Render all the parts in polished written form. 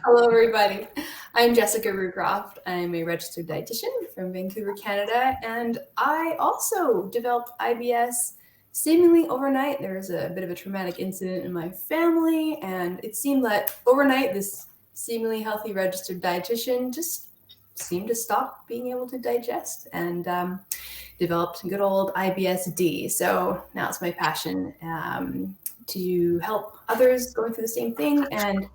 Hello, everybody. I'm Jessica Roocroft. I'm a registered dietitian from Vancouver, Canada, and I also developed IBS seemingly overnight. There was a bit of a traumatic incident in my family, and it seemed that overnight this seemingly healthy registered dietitian just seemed to stop being able to digest and developed good old IBS-D. So now it's my passion to help others going through the same thing, and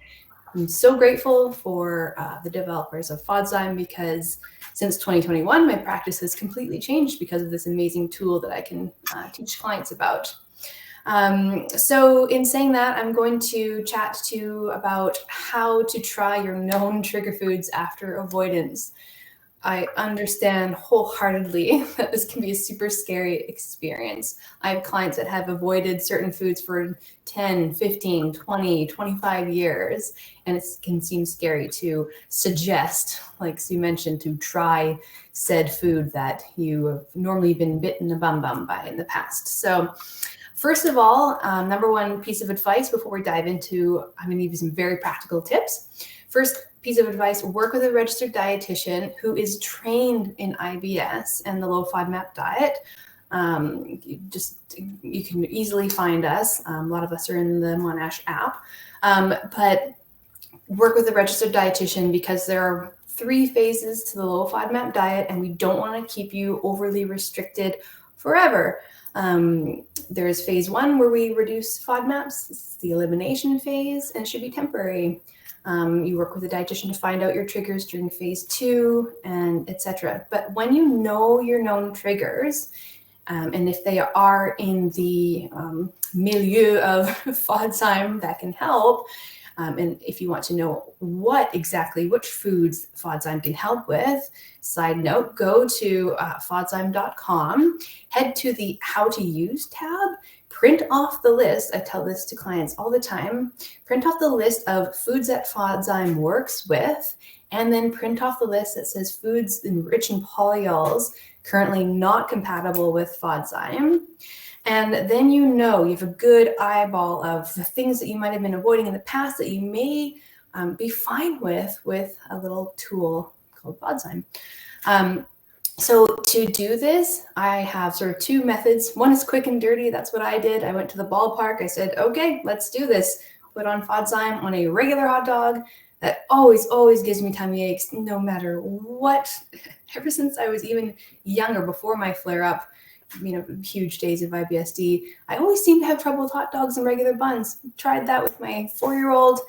I'm so grateful for the developers of FODZYME because since 2021, my practice has completely changed because of this amazing tool that I can teach clients about. So in saying that, I'm going to chat to you about how to try your known trigger foods after avoidance. I understand wholeheartedly that this can be a super scary experience. I have clients that have avoided certain foods for 10, 15, 20, 25 years, and it can seem scary to suggest, like Sue mentioned, to try said food that you have normally been bitten a bum by in the past. So first of all, number one piece of advice before we dive into, I'm going to give you some very practical tips. First piece of advice, work with a registered dietitian who is trained in IBS and the low FODMAP diet. You can easily find us. A lot of us are in the Monash app, but work with a registered dietitian because there are 3 phases to the low FODMAP diet, and we don't want to keep you overly restricted forever. There's phase 1 where we reduce FODMAPs. It's the elimination phase, and it should be temporary. You work with a dietitian to find out your triggers during phase 2, and etc. But when you know your known triggers, and if they are in the milieu of FODZYME, that can help. And if you want to know which foods FODZYME can help with, side note, go to FODZYME.com, head to the How to Use tab, print off the list. I tell this to clients all the time. Print off the list of foods that FODZYME works with, and then print off the list that says foods rich in polyols currently not compatible with FODZYME. And then you have a good eyeball of the things that you might have been avoiding in the past that you may be fine with a little tool called FODZYME. So to do this, I have sort of 2 methods. One is quick and dirty. That's what I did. I went to the ballpark. I said, okay, let's do this. Put on FODZYME on a regular hot dog. That always gives me tummy aches, no matter what. Ever since I was even younger, before my flare-up, huge days of IBS-D, I always seem to have trouble with hot dogs and regular buns. Tried that with my 4-year-old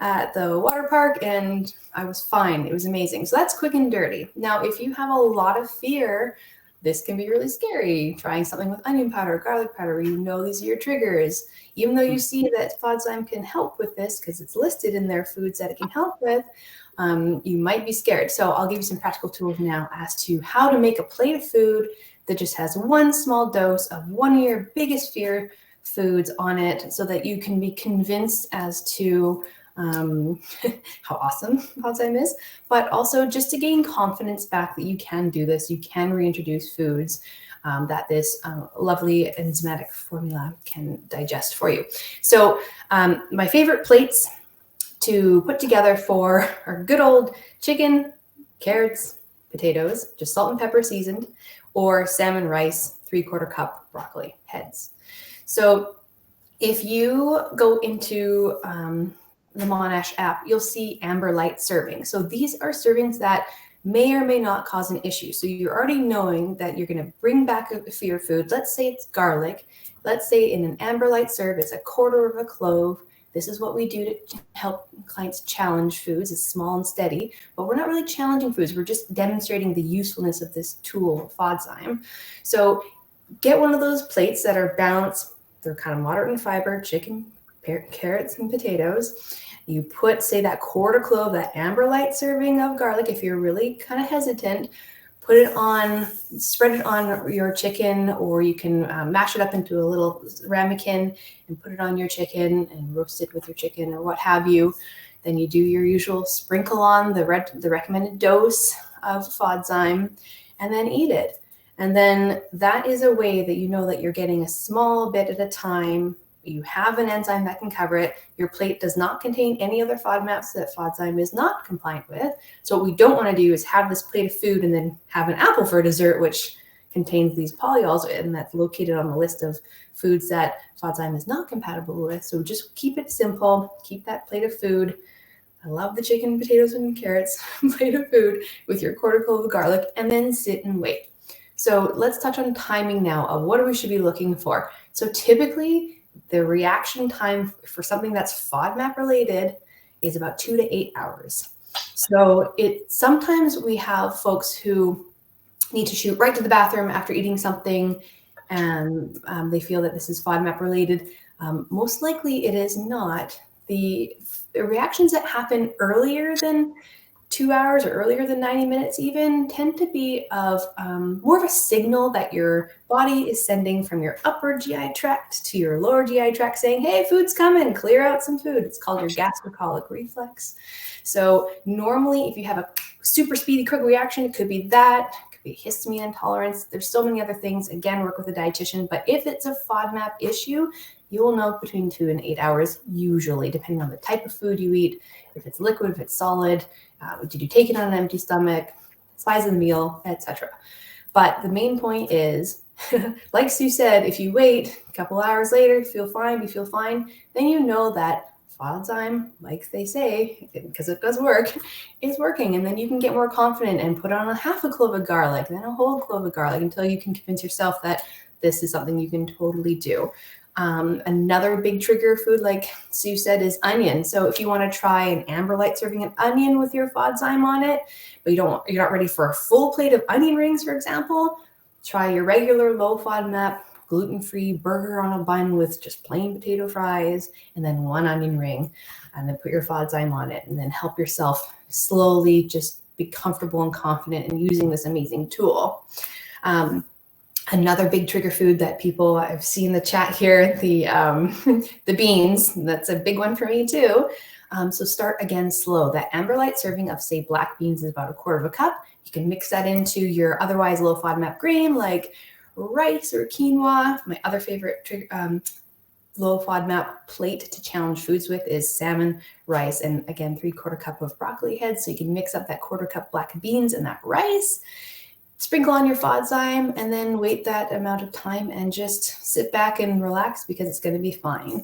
at the water park, and I was fine. It was amazing. So that's quick and dirty. Now, if you have a lot of fear, this can be really scary. Trying something with onion powder, garlic powder, these are your triggers. Even though you see that FODZYME can help with this because it's listed in their foods that it can help with, you might be scared. So I'll give you some practical tools now as to how to make a plate of food that just has 1 small dose of one of your biggest fear foods on it, so that you can be convinced as to how awesome FODZYME is, but also just to gain confidence back that you can do this. You can reintroduce foods that this lovely enzymatic formula can digest for you. So my favorite plates to put together for are good old chicken, carrots, potatoes, just salt and pepper seasoned, or salmon rice, 3/4 cup broccoli heads. So if you go into the Monash app, you'll see amber light serving. So these are servings that may or may not cause an issue. So you're already knowing that you're going to bring back a fear food. Let's say it's garlic. Let's say in an amber light serve, it's 1/4 of a clove. This is what we do to help clients challenge foods. It's small and steady, but we're not really challenging foods. We're just demonstrating the usefulness of this tool, FODZYME. So get one of those plates that are balanced. They're kind of moderate in fiber, chicken, carrots, and potatoes. You put, say, that 1/4 clove, that amber light serving of garlic. If you're really kind of hesitant, put it on, spread it on your chicken, or you can mash it up into a little ramekin and put it on your chicken and roast it with your chicken or what have you. Then you do your usual sprinkle on the recommended dose of FODZYME and then eat it. And then that is a way that you know that you're getting a small bit at a time You have an enzyme that can cover it. Your plate does not contain any other FODMAPs that FODZYME is not compliant with. So what we don't want to do is have this plate of food and then have an apple for dessert, which contains these polyols, and that's located on the list of foods that FODZYME is not compatible with. So just keep it simple. Keep that plate of food. I love the chicken, potatoes, and carrots plate of food with your quarter clove of garlic, and then sit and wait. So let's touch on timing now of what we should be looking for. So typically, the reaction time for something that's FODMAP related is about 2 to 8 hours. So sometimes we have folks who need to shoot right to the bathroom after eating something, and they feel that this is FODMAP related. Most likely it is not. The reactions that happen earlier than 2 hours or earlier than 90 minutes even tend to be of more of a signal that your body is sending from your upper GI tract to your lower GI tract saying, hey, food's coming, clear out some food. It's called your gastrocolic reflex. So normally if you have a super speedy quick reaction, it could be that, it could be histamine intolerance. There's so many other things. Again, work with a dietitian. But if it's a FODMAP issue, you will know between 2 and 8 hours, usually, depending on the type of food you eat, if it's liquid, if it's solid, did you take it on an empty stomach, size of the meal, etc. But the main point is, like Sue said, if you wait a couple hours later, you feel fine, then you know that FODZYME, like they say, because it does work, is working. And then you can get more confident and put on a half a clove of garlic, then a whole clove of garlic until you can convince yourself that this is something you can totally do. Another big trigger food, like Sue said, is onion. So if you want to try an amber light serving an onion with your FODZYME on it, but you're not ready for a full plate of onion rings, for example, try your regular low FODMAP gluten-free burger on a bun with just plain potato fries and then one onion ring, and then put your FODZYME on it, and then help yourself slowly just be comfortable and confident in using this amazing tool. Another big trigger food that people, I've seen the chat here, the beans, that's a big one for me too. So start again slow. That amber light serving of, say, black beans is about 1/4 cup. You can mix that into your otherwise low FODMAP grain like rice or quinoa. My other favorite low FODMAP plate to challenge foods with is salmon, rice, and again, 3/4 cup of broccoli heads. So you can mix up that 1/4 cup black beans and that rice. Sprinkle on your FODZYME and then wait that amount of time and just sit back and relax because it's going to be fine.